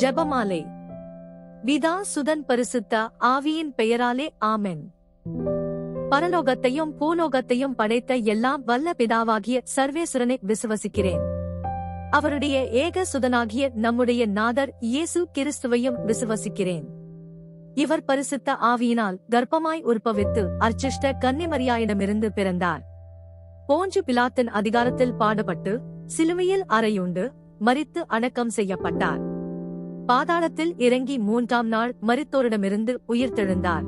ஜெபமாலை. பிதா சுதன் பரிசுத்த ஆவியின் பெயராலே ஆமென். பரலோகத்தையும் பூலோகத்தையும் படைத்த எல்லாம் வல்ல பிதாவாகிய சர்வேசுரனை விசுவசிக்கிறேன். அவருடைய ஏக சுதனாகிய நம்முடைய நாதர் இயேசு கிறிஸ்துவையும் விசுவசிக்கிறேன். இவர் பரிசுத்த ஆவியினால் கர்ப்பமாய் உற்பவித்து அர்ச்சிஷ்ட கன்னிமரியாயிடமிருந்து பிறந்தார். போஞ்சு பிலாத்தின் அதிகாரத்தில் பாடுபட்டு சிலுவையில் அறையுண்டு மரித்து அடக்கம் செய்யப்பட்டார். பாதாளத்தில் இறங்கி 3ஆம் நாள் மரித்தோரிடமிருந்து உயிர்த்தெழுந்தார்.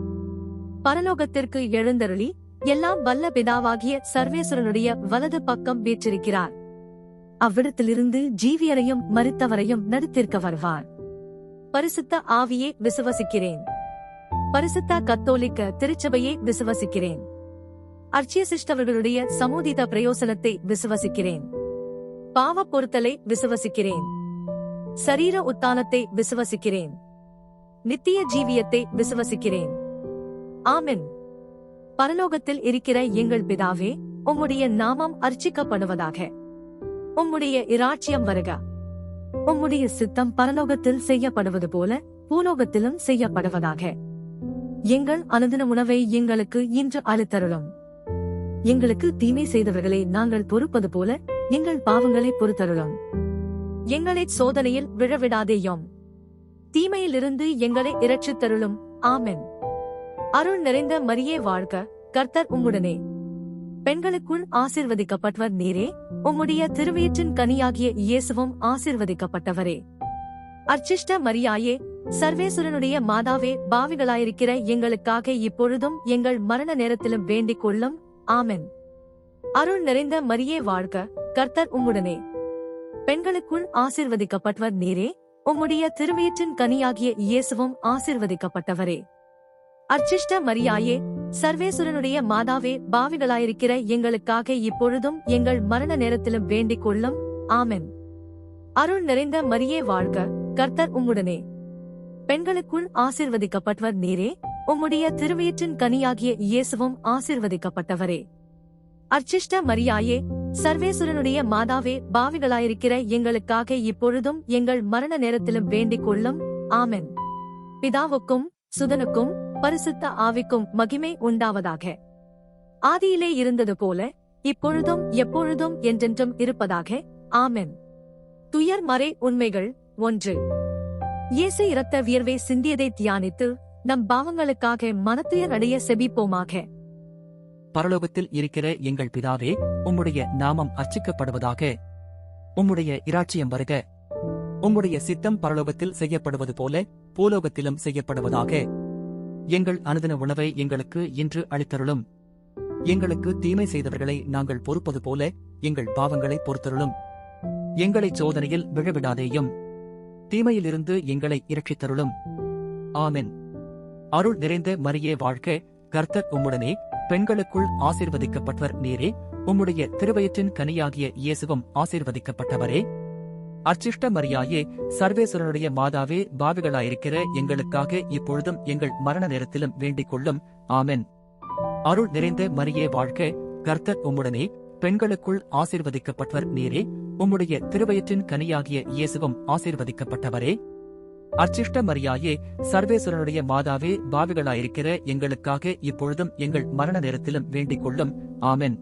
பரலோகத்திற்கு எழுந்தருளி எல்லாம் வல்ல பிதாவாகிய சர்வேசுரனுடைய வலது பக்கம் வீற்றிருக்கிறார். அவ்விடத்திலிருந்து ஜீவியரையும் மரித்தவரையும் நடுத்திருக்க வருவார். பரிசுத்த ஆவியே விசுவசிக்கிறேன். பரிசுத்த கத்தோலிக்க திருச்சபையை விசுவசிக்கிறேன். அர்ச்சியசிஷ்டவர்களுடைய சமூதித பிரயோசனத்தை விசுவசிக்கிறேன். பாவ பொறுத்தலை விசுவசிக்கிறேன். சரீர உத்தானத்தை விசுவசிக்கிறேன். நித்திய ஜீவியத்தை விசுவசிக்கிறேன். ஆமென். பரலோகத்தில் இருக்கிற எங்கள் பிதாவே, உம்முடைய நாமம் அர்ச்சிக்கப்படுவதாக. உம்முடைய இராட்சியம் வருக. உம்முடைய சித்தம் பரலோகத்தில் செய்யப்படுவது போல பூலோகத்திலும் செய்யப்படுவதாக. எங்கள் அனுதின உணவை எங்களுக்கு இன்று அளித்தருளும். எங்களுக்கு தீமை செய்தவர்களை நாங்கள் பொறுப்பது போல எங்கள் பாவங்களை பொறுத்தருளும். எங்களை சோதனையில் விழவிடாதேயும். தீமையிலிருந்து எங்களை இரட்சித்தருளும். ஆமென். அருள் நிறைந்த மரியே வாழ்க, கர்த்தர் உம்முடனே. பெண்களுக்குள் ஆசீர்வதிக்கப்பட்டவர் நீரே. உம்முடைய திருவயிற்றின் கனியாகிய இயேசுவும் ஆசீர்வதிக்கப்பட்டவரே. அர்ச்சிஷ்ட மரியாயே, சர்வேசுரனுடைய மாதாவே, பாவிகளாயிருக்கிற எங்களுக்காக இப்பொழுதும் எங்கள் மரண நேரத்திலும் வேண்டிக் கொள்ளும். ஆமென். அருள் நிறைந்த மரியே வாழ்க, கர்த்தர் உம்முடனே. பெண்களுக்குள் ஆசீர்வதிக்கப்பட்டவர் நீரே. உம்முடைய திருவயிற்றின் கனியாகிய இயேசுவும் ஆசீர்வதிக்கப்பட்டவரே. அர்ச்சிஷ்ட மரியாயே, சர்வேசுரனுடைய மாதாவே, பாவிகளாயிருக்கிற எங்களுக்காக இப்பொழுதும் எங்கள் மரண நேரத்திலும் வேண்டிக் கொள்ளும். ஆமென். அருள் நிறைந்த மரியே வாழ்க, கர்த்தர் உம்முடனே. பெண்களுக்குள் ஆசீர்வதிக்கப்பட்டவர் நீரே. உம்முடைய திருவயிற்றின் கனியாகிய இயேசுவும் ஆசீர்வதிக்கப்பட்டவரே. அர்ச்சிஷ்ட மரியாயே, சர்வேசுரனுடைய மாதாவே, பாவிகளாயிருக்கிற எங்களுக்காக இப்பொழுதும் எங்கள் மரண நேரத்திலும் வேண்டிக் கொள்ளும். ஆமென். பிதாவுக்கும் சுதனுக்கும் பரிசுத்த ஆவிக்கும் மகிமை உண்டாவதாக. ஆதியிலே இருந்தது போல இப்பொழுதும் எப்பொழுதும் என்றென்றும் இருப்பதாக. ஆமென். துயர் மறை உண்மைகள். 1. இயேசு இரத்த வியர்வை சிந்தியதை தியானித்து நம் பாவங்களுக்காக மனத்துயர் அடைய செபிப்போமாக. பரலோகத்தில் இருக்கிற எங்கள் பிதாவே, உம்முடைய நாமம் அர்ச்சிக்கப்படுவதாக. உம்முடைய இராட்சியம் வருக. உம்முடைய சித்தம் பரலோகத்தில் செய்யப்படுவது போல பூலோகத்திலும் செய்யப்படுவதாக. எங்கள் அனுதின உணவை எங்களுக்கு இன்று அளித்தருளும். எங்களுக்கு தீமை செய்தவர்களை நாங்கள் பொறுப்பது போல எங்கள் பாவங்களை பொறுத்தருளும். எங்களை சோதனையில் விழவிடாதேயும். தீமையிலிருந்து எங்களை இரட்சித்தருளும். ஆமென். அருள் நிறைந்த மரியே வாழ்க, கர்த்தர் உம்முடனே. பெண்களுக்குள் ஆசீர்வதிக்கப்பட்டவர் நீரே. உம்முடைய திருவயிற்றின் கனியாகிய இயேசுவும் ஆசீர்வதிக்கப்பட்டவரே. அர்ச்சிஷ்ட மரியாயே, சர்வேசுரனுடைய மாதாவே, பாவிகளாயிருக்கிற எங்களுக்காக இப்பொழுதும் எங்கள் மரண நேரத்திலும் வேண்டிக் கொள்ளும். ஆமென். அருள் நிறைந்த மரியே வாழ்க, கர்த்தர் உம்முடனே. பெண்களுக்குள் ஆசீர்வதிக்கப்பட்டவர் நீரே. உம்முடைய திருவயிற்றின் கனியாகிய இயேசுவும் ஆசீர்வதிக்கப்பட்டவரே. அர்ச்சிஷ்ட மரியாயே, சர்வேசுரனுடைய மாதாவே, பாவிகளாயிருக்கிற எங்களுக்காக இப்பொழுதும் எங்கள் மரண நேரத்திலும் வேண்டிக் கொள்ளும். ஆமென்.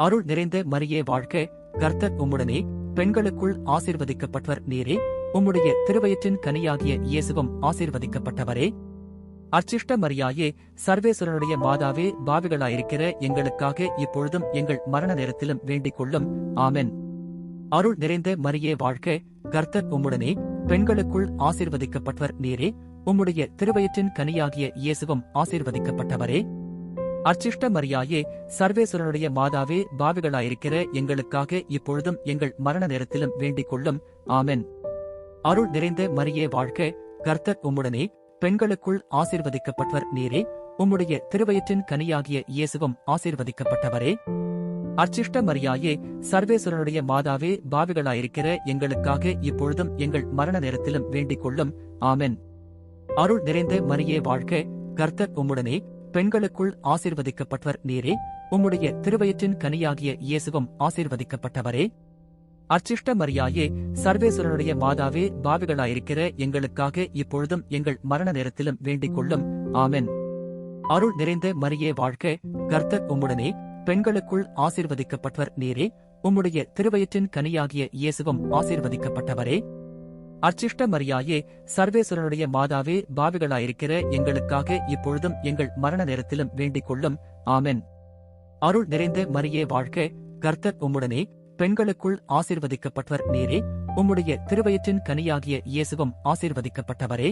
அருள் நிறைந்த மரியே வாழ்க, கர்த்தர் உம்முடனே. பெண்களுக்குள் ஆசீர்வதிக்கப்பட்டவர் நீரே. உம்முடைய திருவயிற்றின் கனியாகிய இயேசுவும் ஆசீர்வதிக்கப்பட்டவரே. அர்ச்சிஷ்ட மரியாயே, சர்வேசுரனுடைய மாதாவே, பாவிகளாயிருக்கிற எங்களுக்காக இப்பொழுதும் எங்கள் மரண நேரத்திலும் வேண்டிக் கொள்ளும். ஆமென். அருள் நிறைந்த மரியே வாழ்க, கர்த்தர் உம்முடனே. பெண்களுக்குள் ஆசீர்வதிக்கப்பட்டவர் நீரே. உம்முடைய திருவயிற்றின் கனியாகிய இயேசுவும் ஆசீர்வதிக்கப்பட்டவரே. அர்ச்சிஷ்ட மரியாயே, சர்வேசுரனுடைய மாதாவே, பாவிகளாயிருக்கிற எங்களுக்காக இப்பொழுதும் எங்கள் மரண நேரத்திலும் வேண்டிக் கொள்ளும். ஆமென். அருள் நிறைந்த மரியே வாழ்க, கர்த்தர் உம்முடனே. பெண்களுக்குள் ஆசீர்வதிக்கப்பட்டவர் நீரே. உம்முடைய திருவயிற்றின் கனியாகிய இயேசுவும் ஆசீர்வதிக்கப்பட்டவரே. அர்ச்சிஷ்ட மரியாயே, சர்வேசுரனுடைய மாதாவே, பாவிகளாயிருக்கிற எங்களுக்காக இப்பொழுதும் எங்கள் மரண நேரத்திலும் வேண்டிக் கொள்ளும். ஆமென். அருள் நிறைந்த மரியே வாழ்க, கர்த்தர் உம்முடனே. பெண்களுக்குள் ஆசீர்வதிக்கப்பட்டவர் நீரே. உம்முடைய திருவயிற்றின் கனியாகிய இயேசுவும் ஆசீர்வதிக்கப்பட்டவரே. அர்ச்சிஷ்ட மரியாயே, சர்வேஸ்வரனுடைய மாதாவே, பாவிகளாயிருக்கிற எங்களுக்காக இப்பொழுதும் எங்கள் மரண நேரத்திலும் வேண்டிக் கொள்ளும். ஆமென். அருள் நிறைந்த மரியே வாழ்க, கர்த்தர் உம்முடனே, பெண்களுக்குள் ஆசீர்வதிக்கப்பட்டவர் நீரே, உம்முடைய திருவயிற்றின் கனியாகிய இயேசுவும் ஆசீர்வதிக்கப்பட்டவரே. அர்ச்சிஷ்ட மரியாயே, சர்வேஸ்வரனுடைய மாதாவே, பாவிகளாயிருக்கிற எங்களுக்காக இப்பொழுதும் எங்கள் மரண நேரத்திலும் வேண்டிக் கொள்ளும். ஆமென். அருள் நிறைந்த மரியே வாழ்க, கர்த்தர் உம்முடனே, பெண்களுக்குள் ஆசீர்வதிக்கப்பட்டவர் நீரே, உம்முடைய திருவயிற்றின் கனியாகிய இயேசுவும் ஆசீர்வதிக்கப்பட்டவரே.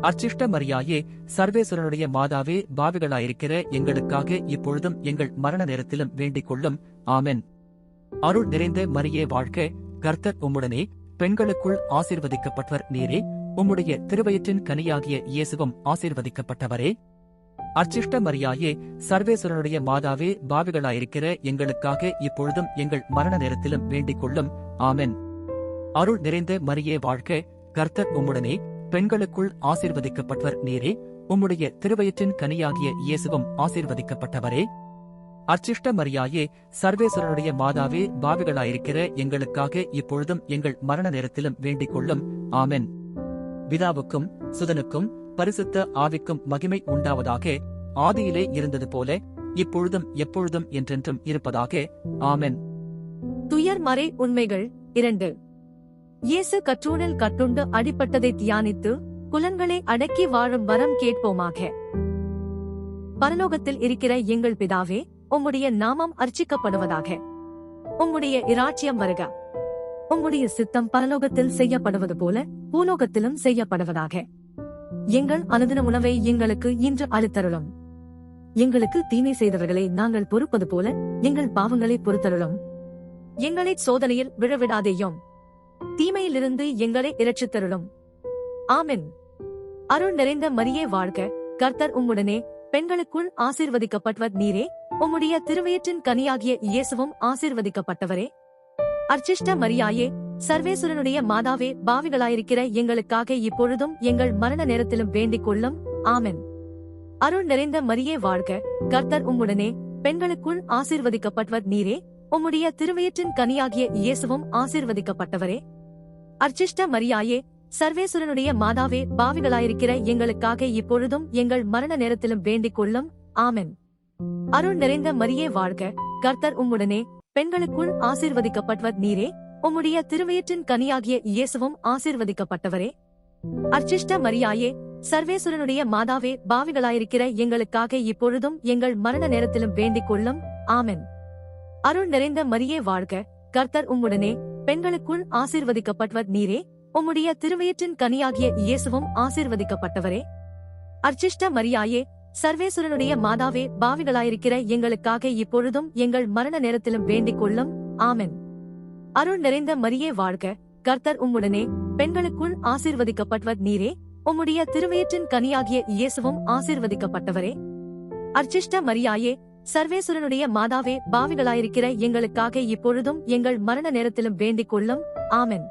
அர்ச்சிஷ்ட மரியாயே, சர்வேஸ்வரனுடைய மாதாவே, பாவிகளாயிருக்கிற எங்களுக்காக இப்பொழுதும் எங்கள் மரண நேரத்திலும் வேண்டிக் கொள்ளும். ஆமென். அருள் நிறைந்த மரியே வாழ்க, கர்த்தர் உம்முடனே, பெண்களுக்குள் ஆசீர்வதிக்கப்பட்டவர் நீரே, உம்முடைய திருவயிற்றின் கனியாகிய இயேசுவும் ஆசீர்வதிக்கப்பட்டவரே. அர்ச்சிஷ்ட மரியாயே, சர்வேஸ்வரனுடைய மாதாவே, பாவிகளாயிருக்கிற எங்களுக்காக இப்பொழுதும் எங்கள் மரண நேரத்திலும் வேண்டிக் கொள்ளும். ஆமென். அருள் நிறைந்த மரியே வாழ்க, கர்த்தர் உம்முடனே, பெண்களுக்குள் ஆசீர்வதிக்கப்பட்டவர் நீரே, உம்முடைய திருவயிற்றின் கனியாகிய இயேசுவும் ஆசீர்வதிக்கப்பட்டவரே. அர்ச்சிஷ்ட மரியாயே, சர்வேஸ்வரனுடைய மாதாவே, பாவிகளாயிருக்கிற எங்களுக்காக இப்பொழுதும் எங்கள் மரண நேரத்திலும் வேண்டிக் கொள்ளும். ஆமென். பிதாவுக்கும் சுதனுக்கும் பரிசுத்த ஆவிக்கும் மகிமை உண்டாவதாக. ஆதியிலே இருந்தது போல இப்பொழுதும் எப்பொழுதும் என்றென்றும் இருப்பதாக. ஆமென். துயர் மறை உண்மைகள் 2. இயேசு கற்றூணில் கட்டுண்டு அடிபட்டதை தியானித்து புலன்களை அடக்கி வாழும் வரம் கேட்போமாக. பரலோகத்தில் இருக்கிற எங்கள் பிதாவே, உம்முடைய நாமம் அர்ச்சிக்கப்படுவதாக. உம்முடைய இராச்சியம் வருக. உம்முடைய சித்தம் பரலோகத்தில் செய்யப்படுவது போல பூலோகத்திலும் செய்யப்படுவதாக. எங்கள் அனுதின உணவை எங்களுக்கு இன்று அளித்தருளும். எங்களுக்கு தீமை செய்தவர்களை நாங்கள் பொறுப்பது போல எங்கள் பாவங்களை பொறுத்தருளும். எங்களை சோதனையில் விழவிடாதேயும், தீமையிலிருந்து எங்களை இரட்சித்தருளும். ஆமென். அருள் நிறைந்த மரியே வாழ்க, கர்த்தர் உம்முடனே, பெண்களுக்குள் ஆசீர்வதிக்கப்பட்டவர் நீரே, உம்முடைய திருவயிற்றின் கனியாகிய இயேசுவும் ஆசீர்வதிக்கப்பட்டவரே. அர்ச்சிஷ்ட மரியாயே, சர்வேஸ்வரனுடைய மாதாவே, பாவிகளாயிருக்கிற எங்களுக்காக இப்பொழுதும் எங்கள் மரண நேரத்திலும் வேண்டிக் கொள்ளும். ஆமென். அருள் நிறைந்த மரியே வாழ்க, கர்த்தர் உம்முடனே, பெண்களுக்குள் ஆசீர்வதிக்கப்பட்டவர் நீரே, உம்முடைய திருவயிற்றின் கனியாகிய இயேசுவும் ஆசீர்வதிக்கப்பட்டவரே. அர்ச்சிஷ்ட மரியாயே, சர்வேஸ்வரனுடைய மாதாவே, பாவிகளாயிருக்கிற எங்களுக்காக இப்பொழுதும் எங்கள் மரண நேரத்திலும் வேண்டிக் கொள்ளும். ஆமென். அருள் நிறைந்த மரியே வாழ்க, கர்த்தர் உம்முடனே, பெண்களுக்குள் ஆசீர்வதிக்கப்பட்டவர் நீரே, உம்முடைய திருவயிற்றின் கனியாகிய இயேசுவும் ஆசீர்வதிக்கப்பட்டவரே. அர்ச்சிஷ்ட மரியாயே, சர்வேஸ்வரனுடைய மாதாவே, பாவிகளாயிருக்கிற எங்களுக்காக இப்பொழுதும் எங்கள் மரண நேரத்திலும் வேண்டிக் கொள்ளும். ஆமென். அருள் நிறைந்த மரியே வாழ்க, கர்த்தர் உம்முடனே, பெண்களுக்குள் ஆசீர்வதிக்கப்பட்டவர் நீரே, உம்முடைய திருவயிற்றின் கனியாகிய இயேசுவும் ஆசீர்வதிக்கப்பட்டவரே. அர்ச்சிஷ்ட மரியாயே, சர்வேஸ்வரனுடைய மாதாவே, பாவிகளாயிருக்கிற எங்களுக்காக இப்பொழுதும் எங்கள் மரண நேரத்திலும் வேண்டிக் கொள்ளும். ஆமென். அருள் நிறைந்த மரியே வாழ்க, கர்த்தர் உம்முடனே, பெண்களுக்குள் ஆசீர்வதிக்கப்பட்டவர் நீரே, உம்முடைய திருவயிற்றின் கனியாகிய இயேசுவும் ஆசீர்வதிக்கப்பட்டவரே. அர்ச்சிஷ்ட மரியாயே, சர்வேஸ்வரனுடைய மாதாவே, பாவிகளாயிருக்கிற எங்களுக்காக இப்பொழுதும் எங்கள் மரண நேரத்திலும் வேண்டிக் கொள்ளும். ஆமென்.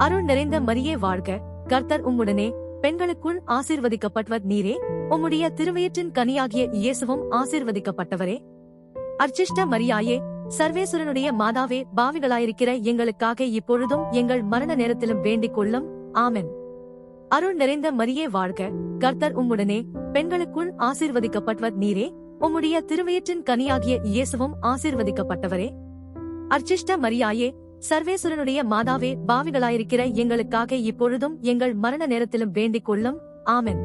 அருள் நிறைந்த மரியே வாழ்க, கர்த்தர் உம்முடனே, பெண்களுக்குள் ஆசீர்வதிக்கப்பட்டவர் நீரே, உம்முடைய திருவயிற்றின் கனியாகிய இயேசுவும் ஆசீர்வதிக்கப்பட்டவரே. அர்ச்சிஷ்ட மரியாயே, சர்வேஸ்வரனுடைய மாதாவே, பாவிகளாயிருக்கிற எங்களுக்காக இப்பொழுதும் எங்கள் மரண நேரத்திலும் வேண்டிக் கொள்ளும். ஆமென். அருள் நிறைந்த மரியே வாழ்க, கர்த்தர் உம்முடனே, பெண்களுக்குள் ஆசீர்வதிக்கப்பட்டவர் நீரே, உம்முடைய திருவயிற்றின் கனியாகிய இயேசுவும் ஆசீர்வதிக்கப்பட்டவரே. அர்ச்சிஷ்ட மரியாயே, சர்வேஸ்வரனுடைய மாதாவே, பாவிகளாயிருக்கிற எங்களுக்காக இப்பொழுதும் எங்கள் மரண நேரத்திலும் வேண்டிக் கொள்ளும். ஆமென்.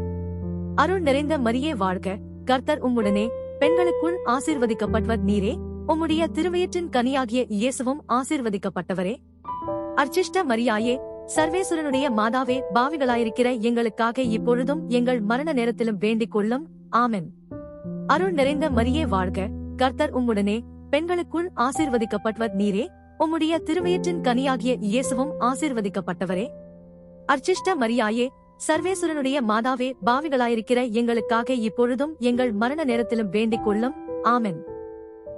அருள் நிறைந்த மரியே வாழ்க, கர்த்தர் உம்முடனே, பெண்களுக்குள் ஆசீர்வதிக்கப்பட்டவர் நீரே, உம்முடைய திருவயிற்றின் கனியாகிய இயேசுவும் ஆசீர்வதிக்கப்பட்டவரே. அர்ச்சிஷ்ட மரியாயே, சர்வேஸ்வரனுடைய மாதாவே, பாவிகளாயிருக்கிற எங்களுக்காக இப்பொழுதும் எங்கள் மரண நேரத்திலும் வேண்டிக் கொள்ளும். ஆமென். அருள் நிறைந்த மரியே வாழ்க, கர்த்தர் உம்முடனே, பெண்களுக்குள் ஆசீர்வதிக்கப்பட்டவர் நீரே, உம்முடைய திருவயிற்றின் கனியாகிய இயேசுவும் ஆசீர்வதிக்கப்பட்டவரே. அர்ச்சிஷ்ட மரியாயே, சர்வேஸ்வரனுடைய மாதாவே, பாவிகளாயிருக்கிற எங்களுக்காக இப்பொழுதும் எங்கள் மரண நேரத்திலும் வேண்டிக் கொள்ளும். ஆமென்.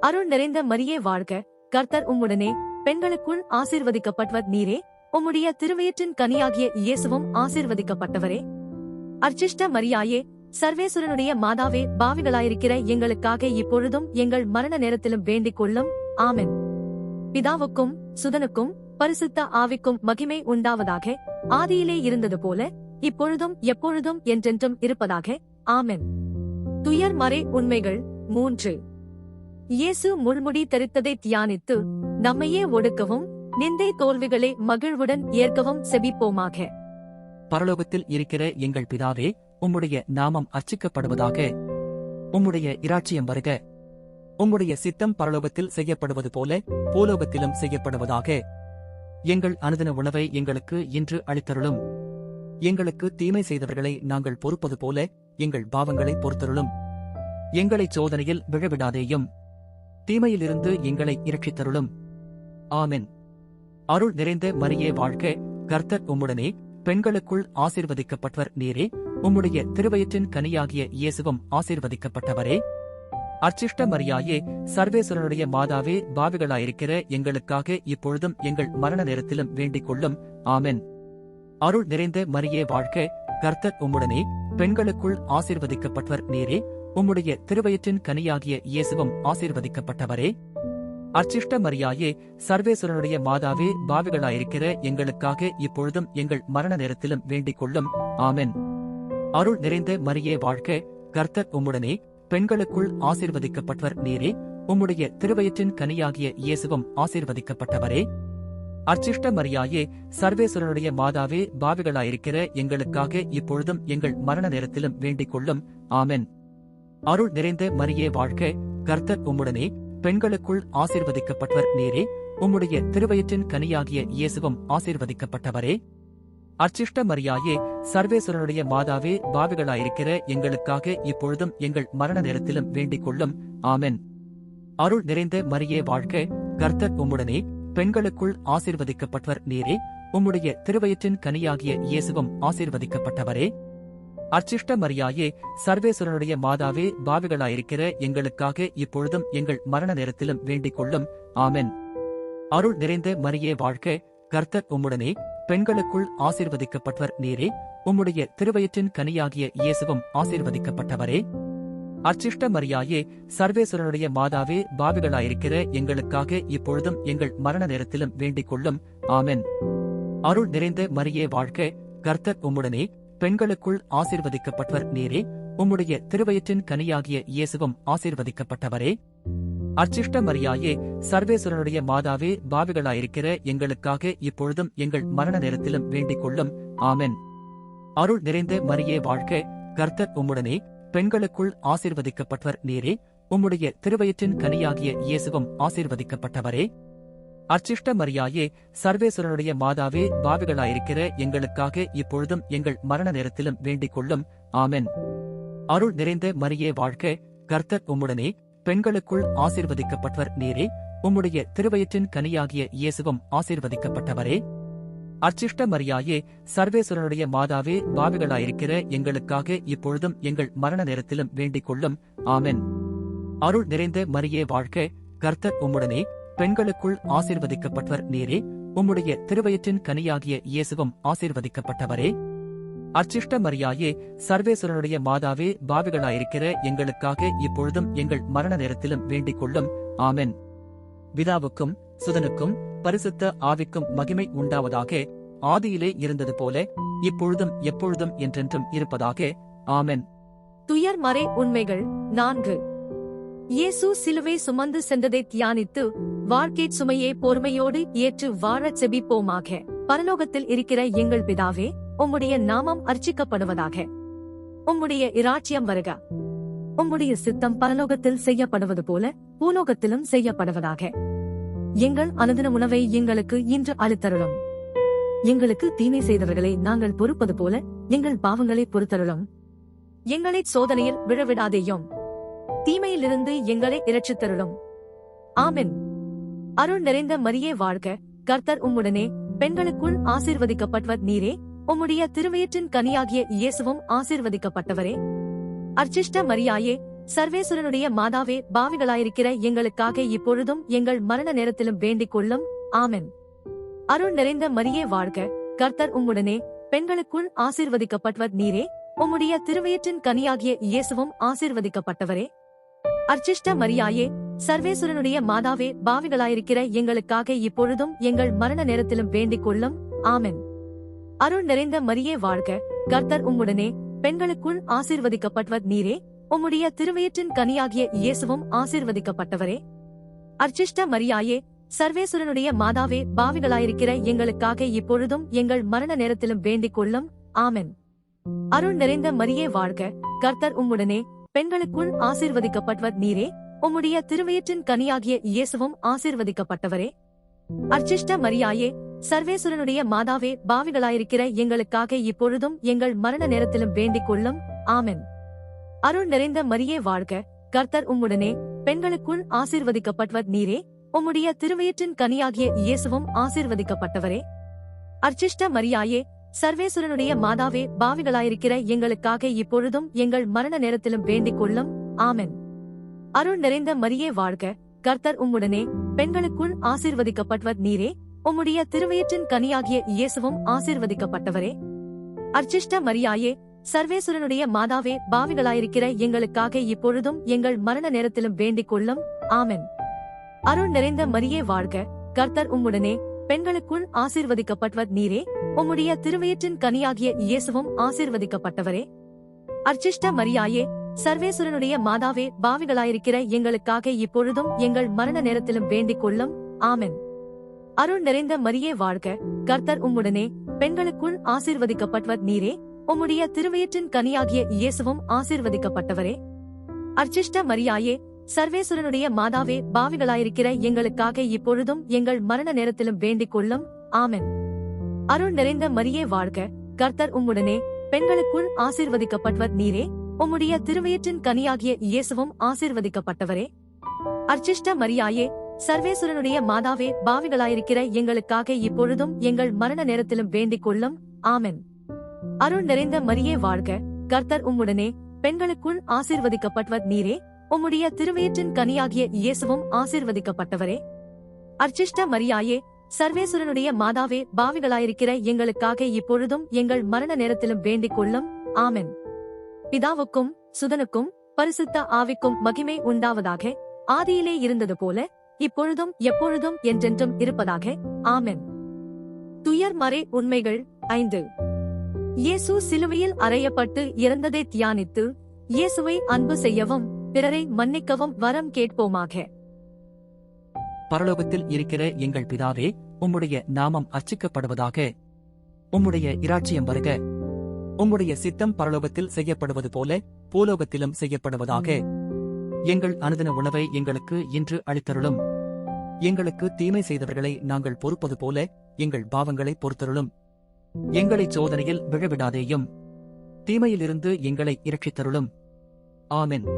அருள் நிறைந்த மரியே வாழ்க, கர்த்தர் உம்முடனே, பெண்களுக்குள் ஆசீர்வதிக்கப்பட்டவர் நீரே, உம்முடைய திருவயிற்றின் கனியாகிய இயேசுவும் ஆசீர்வதிக்கப்பட்டவரே. அர்ச்சிஷ்ட மரியாயே, சர்வேஸ்வரனுடைய மாதாவே, பாவிகளாயிருக்கிற எங்களுக்காக இப்பொழுதும் எங்கள் மரண நேரத்திலும் வேண்டிக் கொள்ளும். ஆமென். பிதாவுக்கும் சுதனுக்கும் பரிசுத்த ஆவிக்கும் மகிமை உண்டாவதாக. ஆதியிலே இருந்தது போல இப்பொழுதும் எப்பொழுதும் என்றென்றும் இருப்பதாக. ஆமென். துயர் மறை உண்மைகள் 3. இயேசு முள்முடி தரித்ததை தியானித்து நம்மையே ஒடுக்கவும் நிந்தை தோல்விகளை மகிழ்வுடன் ஏற்கவும் செபிப்போமாக. பரலோகத்தில் இருக்கிற எங்கள் பிதாவே, உம்முடைய நாமம் அர்ச்சிக்கப்படுவதாக. உம்முடைய இராச்சியம் வருக. உம்முடைய சித்தம் பரலோகத்தில் செய்யப்படுவது போல பூலோகத்திலும் செய்யப்படுவதாக. எங்கள் அனுதின உணவை எங்களுக்கு இன்று அளித்தருளும். எங்களுக்கு தீமை செய்தவர்களை நாங்கள் பொறுப்பது போல எங்கள் பாவங்களை பொறுத்தருளும். எங்களை சோதனையில் விழவிடாதேயும், தீமையிலிருந்து எங்களை இரட்சித்தருளும். ஆமென். அருள் நிறைந்த மரியே வாழ்க, கர்த்தர் உம்முடனே, பெண்களுக்குள் ஆசீர்வதிக்கப்பட்டவர் நீரே. உம்முடைய திருவயிற்றின் கனியாகிய இயேசுவும் ஆசீர்வதிக்கப்பட்டவரே. அர்ச்சிஷ்ட மரியாயே, சர்வேஸ்வரனுடைய மாதாவே, பாவிகளாயிருக்கிற எங்களுக்காக இப்பொழுதும் எங்கள் மரண நேரத்திலும் வேண்டிக் கொள்ளும். ஆமென். அருள் நிறைந்த மரியே வாழ்க, கர்த்தர் உம்முடனே, பெண்களுக்குள் ஆசீர்வதிக்கப்பட்டவர் நீரே. உம்முடைய திருவயிற்றின் கனியாகிய இயேசுவும் ஆசீர்வதிக்கப்பட்டவரே. அர்ச்சிஷ்ட மரியாயே, சர்வேஸ்வரனுடைய மாதாவே, பாவிகளாயிருக்கிற எங்களுக்காக இப்பொழுதும் எங்கள் மரண நேரத்திலும் வேண்டிக் கொள்ளும். ஆமென். அருள் நிறைந்த மரியே வாழ்க, கர்த்தர் உம்முடனே, பெண்களுக்குள் ஆசீர்வதிக்கப்பட்டவர் நீரே. உம்முடைய திருவயிற்றின் கனியாகிய இயேசுவும் ஆசீர்வதிக்கப்பட்டவரே. அர்ச்சிஷ்ட மரியாயே, சர்வேஸ்வரனுடைய மாதாவே, பாவிகளாயிருக்கிற எங்களுக்காக இப்பொழுதும் எங்கள் மரண நேரத்திலும் வேண்டிக் கொள்ளும். ஆமென். அருள் நிறைந்த மரியே வாழ்க, கர்த்தர் உம்முடனே, பெண்களுக்குள் ஆசீர்வதிக்கப்பட்டவர் நீரே. உம்முடைய திருவயிற்றின் கனியாகிய இயேசுவும் ஆசீர்வதிக்கப்பட்டவரே. அர்ச்சிஷ்ட மரியாயே, சர்வேஸ்வரனுடைய மாதாவே, பாவிகளாயிருக்கிற எங்களுக்காக இப்பொழுதும் எங்கள் மரண நேரத்திலும் வேண்டிக் கொள்ளும். ஆமென். அருள் நிறைந்த மரியே வாழ்க, கர்த்தர் உம்முடனே, பெண்களுக்குள் ஆசீர்வதிக்கப்பட்டவர் நீரே. உம்முடைய திருவயிற்றின் கனியாகிய இயேசுவும் ஆசீர்வதிக்கப்பட்டவரே. அர்ச்சிஷ்ட மரியாயே, சர்வேஸ்வரனுடைய மாதாவே, பாவிகளாயிருக்கிற எங்களுக்காக இப்பொழுதும் எங்கள் மரண நேரத்திலும் வேண்டிக் கொள்ளும். ஆமென். அருள் நிறைந்த மரியே வாழ்க, கர்த்தர் உம்முடனே, பெண்களுக்குள் ஆசீர்வதிக்கப்பட்டவர் நீரே. உம்முடைய திருவயிற்றின் கனியாகிய இயேசுவும் ஆசீர்வதிக்கப்பட்டவரே. அர்ச்சிஷ்ட மரியாயே, சர்வேஸ்வரனுடைய மாதாவே, பாவிகளாயிருக்கிற எங்களுக்காக இப்பொழுதும் எங்கள் மரண நேரத்திலும் வேண்டிக் கொள்ளும். ஆமென். அருள் நிறைந்த மரியே வாழ்க, கர்த்தர் உம்முடனே, பெண்களுக்குள் ஆசீர்வதிக்கப்பட்டவர் நீரே. உம்முடைய திருவயிற்றின் கனியாகிய இயேசுவும் ஆசீர்வதிக்கப்பட்டவரே. அர்ச்சிஷ்ட மரியாயே, சர்வேஸ்வரனுடைய மாதாவே, பாவிகளாயிருக்கிற எங்களுக்காக இப்பொழுதும் எங்கள் மரண நேரத்திலும் வேண்டிக் கொள்ளும். ஆமென். அருள் நிறைந்த மரியே வாழ்க, கர்த்தர் உம்முடனே, பெண்களுக்குள் ஆசீர்வதிக்கப்பட்டவர் நீரே. உம்முடைய திருவயிற்றின் கனியாகிய இயேசுவும் ஆசீர்வதிக்கப்பட்டவரே. அர்ச்சிஷ்ட மரியாயே, சர்வேஸ்வரனுடைய மாதாவே, பாவிகளாயிருக்கிற எங்களுக்காக இப்பொழுதும் எங்கள் மரண நேரத்திலும் வேண்டிக் கொள்ளும். ஆமென். அருள் நிறைந்த மரியே வாழ்க, கர்த்தர் உம்முடனே, பெண்களுக்குள் ஆசீர்வதிக்கப்பட்டவர் நீரே. உம்முடைய திருவயிற்றின் கனியாகிய இயேசுவும் ஆசீர்வதிக்கப்பட்டவரே. அர்ச்சிஷ்ட மரியாயே, சர்வேஸ்வரனுடைய மாதாவே, பாவிகளாயிருக்கிற எங்களுக்காக இப்பொழுதும் எங்கள் மரண நேரத்திலும் வேண்டிக் கொள்ளும். ஆமென். அருள் நிறைந்த மரியே வாழ்க, கர்த்தர் உம்முடனே, பெண்களுக்குள் ஆசீர்வதிக்கப்பட்டவர் நீரே. உம்முடைய திருவயிற்றின் கனியாகிய இயேசுவும் ஆசீர்வதிக்கப்பட்டவரே. அர்ச்சிஷ்ட மரியாயே, சர்வேஸ்வரனுடைய மாதாவே, பாவிகளாயிருக்கிற எங்களுக்காக இப்பொழுதும் எங்கள் மரண நேரத்திலும் வேண்டிக் கொள்ளும். ஆமென். பிதாவுக்கும் சுதனுக்கும் பரிசுத்த ஆவிக்கும் மகிமை உண்டாவதாக. ஆதியிலே இருந்தது போல இப்பொழுதும் எப்பொழுதும் என்றென்றும் இருப்பதாக. ஆமென். துயர் மறை உண்மைகள் 4. இயேசு சிலுவை சுமந்து சென்றதை தியானித்து வாழ்க்கைச் சுமையை பொறுமையோடு ஏற்று வாழச் செபிப்போமாக. பரலோகத்தில் இருக்கிற எங்கள் பிதாவே, உம்முடைய நாமம் அர்ச்சிக்கப்படுவதாக. உம்முடைய இராச்சியம் வருக. உம்முடைய சித்தம் பரலோகத்தில் செய்யப்படுவது போல பூலோகத்திலும் செய்யப்படுவதாக. எங்கள் அனுதின உணவை எங்களுக்கு இன்று அளித்தருளும். எங்களுக்கு தீமை செய்தவர்களை நாங்கள் பொறுப்பது போல எங்கள் பாவங்களை பொறுத்தருளும். எங்களை சோதனையில் விழவிடாதேயும், தீமையிலிருந்து எங்களை இரட்சித்தருளும். ஆமென். அருள் நிறைந்த மரியே வாழ்க, கர்த்தர் உம்முடனே, பெண்களுக்குள் ஆசீர்வதிக்கப்பட்டவர் நீரே. உம்முடைய திருவயிற்றின் கனியாகிய இயேசுவும் ஆசீர்வதிக்கப்பட்டவரே. அர்ச்சிஷ்ட மரியாயே, சர்வேஸ்வரனுடைய மாதாவே, பாவிகளாயிருக்கிற எங்களுக்காக இப்பொழுதும் எங்கள் மரண நேரத்திலும் வேண்டிக் கொள்ளும். ஆமென். அருள் நிறைந்த மரியே வாழ்க, கர்த்தர் உம்முடனே, பெண்களுக்குள் ஆசீர்வதிக்கப்பட்டவர் நீரே. உம்முடைய திருவயிற்றின் கனியாகிய இயேசுவும் ஆசீர்வதிக்கப்பட்டவரே. அர்ச்சிஷ்ட மரியாயே, சர்வேசுரனுடைய மாதாவே பாவிகளாயிருக்கிற எங்களுக்காக இப்பொழுதும் எங்கள் மரண நேரத்திலும் வேண்டிக் கொள்ளும். ஆமென். அருள் நிறைந்த மரியே வாழ்க, கர்த்தர் உம்முடனே, பெண்களுக்குள் ஆசீர்வதிக்கப்பட்டவர் நீரே, உம்முடைய திருவயிற்றின் கனியாகிய இயேசுவும் ஆசீர்வதிக்கப்பட்டவரே. அர்ச்சிஷ்ட மரியாயே, சர்வேசுரனுடைய மாதாவே பாவிகளாயிருக்கிற எங்களுக்காக இப்பொழுதும் எங்கள் மரண நேரத்திலும் வேண்டிக் கொள்ளும். ஆமென். அருள் நிறைந்த மரியே வாழ்க, கர்த்தர் உம்முடனே, பெண்களுக்குள் ஆசீர்வதிக்கப்பட்டவர் நீரே, உம்முடைய திருவயிற்றின் கனியாகிய இயேசுவும் ஆசீர்வதிக்கப்பட்டவரே. அர்ச்சிஷ்ட மரியாயே, சர்வேசுரனுடைய மாதாவே பாவிகளாயிருக்கிற எங்களுக்காக இப்பொழுதும் எங்கள் மரண நேரத்திலும் வேண்டிக் கொள்ளும். ஆமென். அருள் நிறைந்த மரியே வாழ்க, கர்த்தர் உம்முடனே, பெண்களுக்குள் ஆசீர்வதிக்கப்பட்டவர் நீரே, உம்முடைய திருவயிற்றின் கனியாகிய இயேசுவும் ஆசீர்வதிக்கப்பட்டவரே. அர்ச்சிஷ்ட மரியாயே, சர்வேசுரனுடைய மாதாவே பாவிகளாயிருக்கிற எங்களுக்காக இப்பொழுதும் எங்கள் மரண நேரத்திலும் வேண்டிக் கொள்ளும். ஆமென். அருள் நிறைந்த மரியே வாழ்க, கர்த்தர் உம்முடனே, பெண்களுக்குள் ஆசீர்வதிக்கப்பட்டவர் நீரே, உம்முடைய திருவயிற்றின் கனியாகிய இயேசுவும் ஆசீர்வதிக்கப்பட்டவரே. அர்ச்சிஷ்ட மரியாயே, சர்வேசுரனுடைய மாதாவே பாவிகளாயிருக்கிற எங்களுக்காக இப்பொழுதும் எங்கள் மரண நேரத்திலும் வேண்டிக் கொள்ளும். ஆமென். அருள் நிறைந்த மரியே வாழ்க, கர்த்தர் உம்முடனே, பெண்களுக்குள் ஆசீர்வதிக்கப்பட்டவர் நீரே, உம்முடைய திருவயிற்றின் கனியாகிய இயேசுவும் ஆசீர்வதிக்கப்பட்டவரே. அர்ச்சிஷ்ட மரியாயே, சர்வேசுரனுடைய மாதாவே பாவிகளாயிருக்கிற எங்களுக்காக இப்பொழுதும் எங்கள் மரண நேரத்திலும் வேண்டிக் கொள்ளும். ஆமென். அருள் நிறைந்த மரியே வாழ்க, கர்த்தர் உம்முடனே, பெண்களுக்குள் ஆசீர்வதிக்கப்பட்டவர் நீரே, உம்முடைய திருவயிற்றின் கனியாகிய இயேசுவும் ஆசீர்வதிக்கப்பட்டவரே. அர்ச்சிஷ்ட மரியாயே, சர்வேசுரனுடைய மாதாவே பாவிகளாயிருக்கிற எங்களுக்காக இப்பொழுதும் எங்கள் மரண நேரத்திலும் வேண்டிக் கொள்ளும். ஆமென். அருள் நிறைந்த மரியே வாழ்க, கர்த்தர் உம்முடனே, பெண்களுக்குள் ஆசீர்வதிக்கப்பட்டவர் நீரே, உம்முடைய திருவயிற்றின் கனியாகிய இயேசுவும் ஆசீர்வதிக்கப்பட்டவரே. அர்ச்சிஷ்ட மரியாயே, சர்வேசுரனுடைய மாதாவே பாவிகளாயிருக்கிற எங்களுக்காக இப்பொழுதும் எங்கள் மரண நேரத்திலும் வேண்டிக் கொள்ளும். ஆமென். அருள் நிறைந்த மரியே வாழ்க, கர்த்தர் உம்முடனே, பெண்களுக்குள் ஆசீர்வதிக்கப்பட்டவர் நீரே, உம்முடைய திருவயிற்றின் கனியாகிய இயேசுவும் ஆசீர்வதிக்கப்பட்டவரே. அர்ச்சிஷ்ட மரியாயே, சர்வேசுரனுடைய மாதாவே பாவிகளாயிருக்கிற எங்களுக்காக இப்பொழுதும் எங்கள் மரண நேரத்திலும் வேண்டிக் கொள்ளும். ஆமென். பிதாவுக்கும் சுதனுக்கும் பரிசுத்த ஆவிக்கும் மகிமை உண்டாவதாக. ஆதியிலே இருந்தது போல இப்பொழுதும் எப்பொழுதும் என்றென்றும் இருப்பதாக. ஆமென். துயர்மறை உண்மைகள் 5. இயேசு சிலுவையில் அறையப்பட்டு இறந்ததை தியானித்து இயேசுவை அன்பு செய்யவும் பிறரை மன்னிக்கவும் வரம் கேட்போமாக. பரலோகத்தில் இருக்கிற எங்கள் பிதாவே, உம்முடைய நாமம் அர்ச்சிக்கப்படுவதாக. உம்முடைய இராச்சியம் வருக. உம்முடைய சித்தம் பரலோகத்தில் செய்யப்படுவது போல பூலோகத்திலும் செய்யப்படுவதாக. எங்கள் அனுதின உணவை எங்களுக்கு இன்று அளித்தருளும். எங்களுக்கு தீமை செய்தவர்களை நாங்கள் பொறுப்பது போல எங்கள் பாவங்களை பொறுத்தருளும். எங்களை சோதனையில் விழவிடாதேயும், தீமையிலிருந்து எங்களை இரட்சித்தருளும். ஆமென்.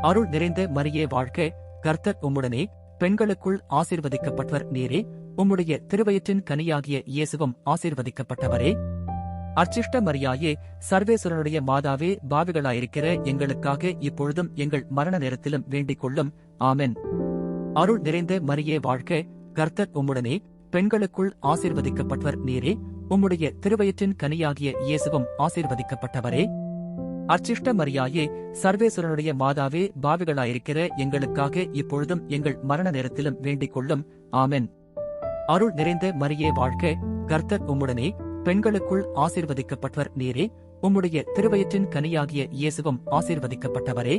அருள் நிறைந்த மரியே வாழ்க, கர்த்தர் உம்முடனே, பெண்களுக்குள் ஆசீர்வதிக்கப்பட்டவர் நீரே, உம்முடைய திருவயிற்றின் கனியாகிய இயேசுவும் ஆசீர்வதிக்கப்பட்டவரே. அர்ச்சிஷ்ட மரியாயே, சர்வேசுரனுடைய மாதாவே பாவிகளாயிருக்கிற எங்களுக்காக இப்பொழுதும் எங்கள் மரண நேரத்திலும் வேண்டிக் கொள்ளும். ஆமென். அருள் நிறைந்த மரியே வாழ்க, கர்த்தர் உம்முடனே, பெண்களுக்குள் ஆசீர்வதிக்கப்பட்டவர் நீரே, உம்முடைய திருவயிற்றின் கனியாகிய இயேசுவும் ஆசீர்வதிக்கப்பட்டவரே. அர்ச்சிஷ்ட மரியாயே, சர்வேசுரனுடைய மாதாவே பாவிகளாயிருக்கிற எங்களுக்காக இப்பொழுதும் எங்கள் மரண நேரத்திலும் வேண்டிக் கொள்ளும். ஆமென். அருள் நிறைந்த மரியே வாழ்க, கர்த்தர் உம்முடனே, பெண்களுக்குள் ஆசீர்வதிக்கப்பட்டவர் நீரே, உம்முடைய திருவயிற்றின் கனியாகிய இயேசுவும் ஆசீர்வதிக்கப்பட்டவரே.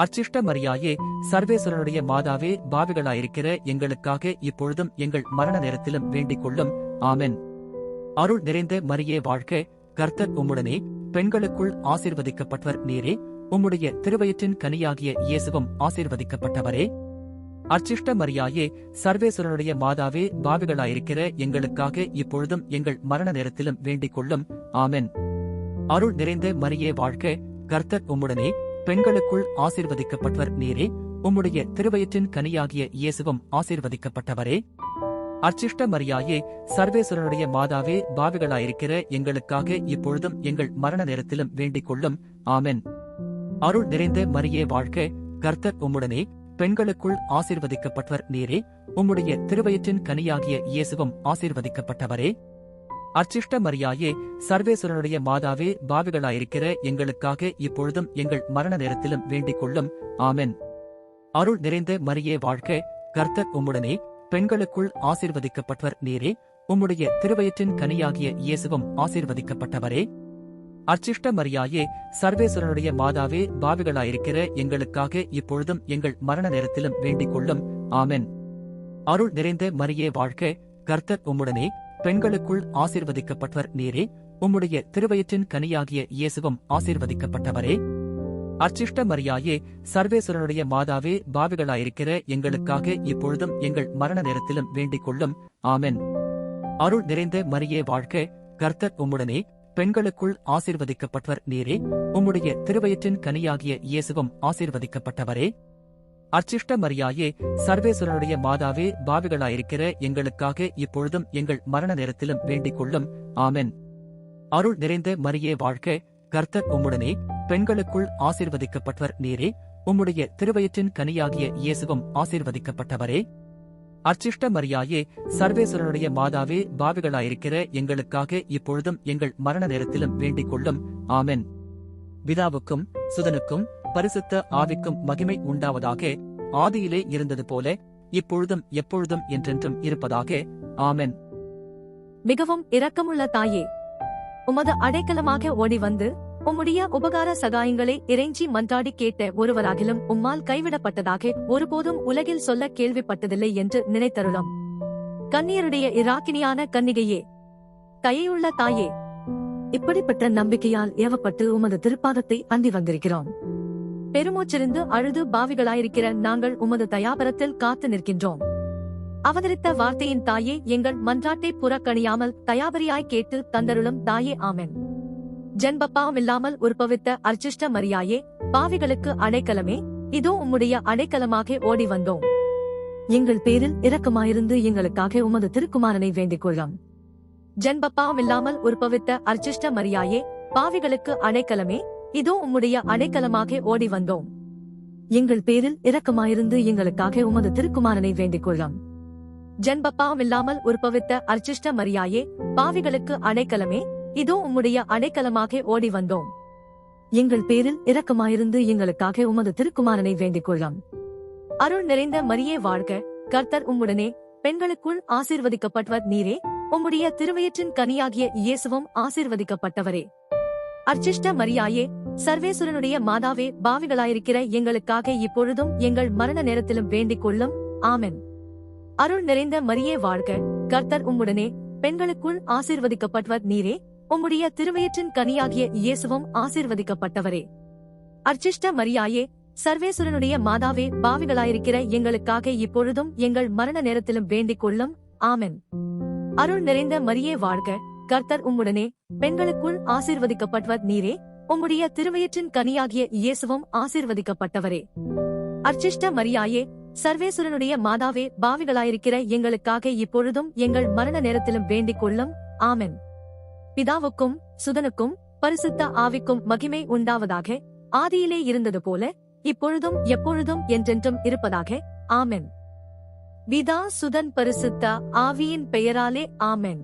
அர்ச்சிஷ்ட மரியாயே, சர்வேசுரனுடைய மாதாவே பாவிகளாயிருக்கிற எங்களுக்காக இப்பொழுதும் எங்கள் மரண நேரத்திலும் வேண்டிக் கொள்ளும். ஆமென். அருள் நிறைந்த மரியே வாழ்க, கர்த்தர் உம்முடனே, பெண்களுக்குள் ஆசீர்வதிக்கப்பட்டவர் நீரே, உம்முடைய திருவயிற்றின் கனியாகிய இயேசுவும் ஆசீர்வதிக்கப்பட்டவரே. அர்ச்சிஷ்ட மரியாயே, சர்வேசுரனுடைய மாதாவே பாவிகளாயிருக்கிற எங்களுக்காக இப்பொழுதும் எங்கள் மரண நேரத்திலும் வேண்டிக் கொள்ளும். ஆமென். அருள் நிறைந்த மரியே வாழ்க, கர்த்தர் உம்முடனே, பெண்களுக்குள் ஆசீர்வதிக்கப்பட்டவர் நீரே, உம்முடைய திருவயிற்றின் கனியாகிய இயேசுவும் ஆசீர்வதிக்கப்பட்டவரே. அர்ச்சிஷ்ட மரியாயே, சர்வேசுரனுடைய மாதாவே பாவிகளாயிருக்கிற எங்களுக்காக இப்பொழுதும் எங்கள் மரண நேரத்திலும் வேண்டிக் கொள்ளும். ஆமென். அருள் நிறைந்த மரியே வாழ்க, கர்த்தர் உம்முடனே, பெண்களுக்குள் ஆசீர்வதிக்கப்பட்டவர் நீரே, உம்முடைய திருவயிற்றின் கனியாகிய இயேசுவும் ஆசீர்வதிக்கப்பட்டவரே. அர்ச்சிஷ்ட மரியாயே, சர்வேசுரனுடைய மாதாவே பாவிகளாயிருக்கிற எங்களுக்காக இப்பொழுதும் எங்கள் மரண நேரத்திலும் வேண்டிக் கொள்ளும். ஆமென். அருள் நிறைந்த மரியே வாழ்க, கர்த்தர் உம்முடனே, பெண்களுக்குள் ஆசீர்வதிக்கப்பட்டவர் நீரே, உம்முடைய திருவயிற்றின் கனியாகிய இயேசுவும் ஆசீர்வதிக்கப்பட்டவரே. அர்ச்சிஷ்ட மரியாயே, சர்வேசுரனுடைய மாதாவே, பாவிகளாயிருக்கிற எங்களுக்காக இப்பொழுதும் எங்கள் மரண நேரத்திலும் வேண்டிக் கொள்ளும். ஆமென். அருள் நிறைந்த மரியே வாழ்க, கர்த்தர் உம்முடனே, பெண்களுக்குள் ஆசீர்வதிக்கப்பட்டவர் நீரே, உம்முடைய திருவயிற்றின் கனியாகிய இயேசுவும் ஆசீர்வதிக்கப்பட்டவரே. அர்ச்சிஷ்ட மரியாயே, சர்வேசுரனுடைய மாதாவே, பாவிகளாயிருக்கிற எங்களுக்காக இப்பொழுதும் எங்கள் மரண நேரத்திலும் வேண்டிக் கொள்ளும். ஆமென். அருள் நிறைந்த மரியே வாழ்க, கர்த்தர் உம்முடனே, பெண்களுக்குள் ஆசீர்வதிக்கப்பட்டவர் நீரே, உம்முடைய திருவயிற்றின் கனியாகிய இயேசுவும் ஆசீர்வதிக்கப்பட்டவரே. அர்ச்சிஷ்ட மரியாயே, சர்வேசுரனுடைய மாதாவே, பாவிகளாயிருக்கிற எங்களுக்காக இப்பொழுதும் எங்கள் மரண நேரத்திலும் வேண்டிக் கொள்ளும். ஆமென். அருள் நிறைந்த மரியே வாழ்க, கர்த்தர் உம்முடனே, பெண்களுக்குள் ஆசீர்வதிக்கப்பட்டவர் நீரே, உம்முடைய திருவயிற்றின் கனியாகிய இயேசுவும் ஆசீர்வதிக்கப்பட்டவரே. அர்ச்சிஷ்ட மரியாயே, சர்வேசுரனுடைய மாதாவே, பாவிகளாயிருக்கிற எங்களுக்காக இப்பொழுதும் எங்கள் மரண நேரத்திலும் வேண்டிக் கொள்ளும். ஆமென். பிதாவுக்கும் சுதனுக்கும் பரிசுத்த ஆவிக்கும் மகிமை உண்டாவதாக. ஆதியிலே இருந்தது போல இப்பொழுதும் எப்பொழுதும் என்றென்றும் இருப்பதாக. ஆமென். மிகவும் இரக்கமுள்ள தாயே, உமது அடைக்கலமாக ஓடி வந்து உம்முடைய உபகார சகாயங்களை இறைஞ்சி மன்றாடி கேட்ட ஒருவராகிலும் உம்மால் கைவிடப்பட்டதாக ஒருபோதும் உலகில் சொல்ல கேள்விப்பட்டதில்லை என்று நினைத்தருளும். கன்னியருடைய இராக்கினியான கன்னிகையே, தயையுள்ள தாயே, இப்படிப்பட்ட நம்பிக்கையால் ஏவப்பட்டு உமது திருப்பாதத்தை அண்டி வந்திருக்கிறோம். பெருமூச்சிருந்து அழுது பாவிகளாயிருக்கிற நாங்கள் உமது தயாபரத்தில் காத்து நிற்கின்றோம். அவதரித்த வார்த்தையின் தாயே, எங்கள் மன்றாட்டை புறக்கணியாமல் தயாபரியாய் கேட்டு தந்தருளும் தாயே. ஆமென். ஜென்மப்பாவமில்லாமல் உற்பவித்த அர்ச்சிஷ்ட மரியாயே, பாவிகளுக்கு அடைக்கலமே, இதோ உம்முடைய அடைக்கலமாக ஓடி வந்தோம். எங்கள் பேரில் இரக்கமாயிருந்து எங்களுக்காக உமது திருக்குமாரனை வேண்டிக் கொள்ளும். ஜென்மப்பாவமில்லாமல் உற்பவித்த அர்ச்சிஷ்ட மரியாயே, பாவிகளுக்கு அடைக்கலமே, இதோ உம்முடைய அடைக்கலமாக ஓடி வந்தோம். எங்கள் பேரில் இரக்கமாயிருந்து எங்களுக்காக உமது திருக்குமாரனை வேண்டிக் கொள்ளும். ஜென்மப்பாவமில்லாமல் உற்பவித்த அர்ச்சிஷ்ட மரியாயே, பாவிகளுக்கு அடைக்கலமே, இதோ உம்முடைய அடைக்கலமாக ஓடி வந்தோம். எங்கள் பேரில் இரக்கமாயிருந்து எங்களுக்காக உமது திருக்குமாரனை வேண்டிக் கொள்ளும். அருள் நிறைந்த மரியே வாழ்க, கர்த்தர் உம்முடனே, பெண்களுக்குள் ஆசீர்வதிக்கப்பட்டவர் நீரே, உம்முடைய திருவயிற்றின் கனியாகிய இயேசுவும் ஆசீர்வதிக்கப்பட்டவரே. அர்ச்சிஷ்ட மரியாயே, சர்வேசுரனுடைய மாதாவே, பாவிகளாயிருக்கிற எங்களுக்காக இப்பொழுதும் எங்கள் மரண நேரத்திலும் வேண்டிக் கொள்ளும். ஆமென். அருள் நிறைந்த மரியே வாழ்க, கர்த்தர் உம்முடனே, பெண்களுக்குள் ஆசீர்வதிக்கப்பட்டவர் நீரே, உம்முடைய திருவயிற்றின் கனியாகிய இயேசுவும் ஆசீர்வதிக்கப்பட்டவரே. அர்ச்சிஷ்ட மரியாயே, சர்வேசுரனுடைய மாதாவே, பாவிகளாயிருக்கிற எங்களுக்காக இப்பொழுதும் எங்கள் மரண நேரத்திலும் வேண்டிக் கொள்ளும். ஆமென். அருள் நிறைந்த மரியே வாழ்க, கர்த்தர் உம்முடனே, பெண்களுக்குள் ஆசீர்வதிக்கப்பட்டவர் நீரே, உம்முடைய திருவயிற்றின் கனியாகிய இயேசுவும் ஆசீர்வதிக்கப்பட்டவரே. அர்ச்சிஷ்ட மரியாயே, சர்வேசுரனுடைய மாதாவே, பாவிகளாயிருக்கிற எங்களுக்காக இப்பொழுதும் எங்கள் மரண நேரத்திலும் வேண்டிக் கொள்ளும். ஆமென். பிதாவுக்கும் சுதனுக்கும் பரிசுத்த ஆவிக்கும் மகிமை உண்டாவதாக. ஆதியிலே இருந்தது போல இப்பொழுதும் எப்பொழுதும் என்றென்றும் இருப்பதாக. ஆமென். பிதா சுதன் பரிசுத்த ஆவியின் பெயராலே. ஆமென்.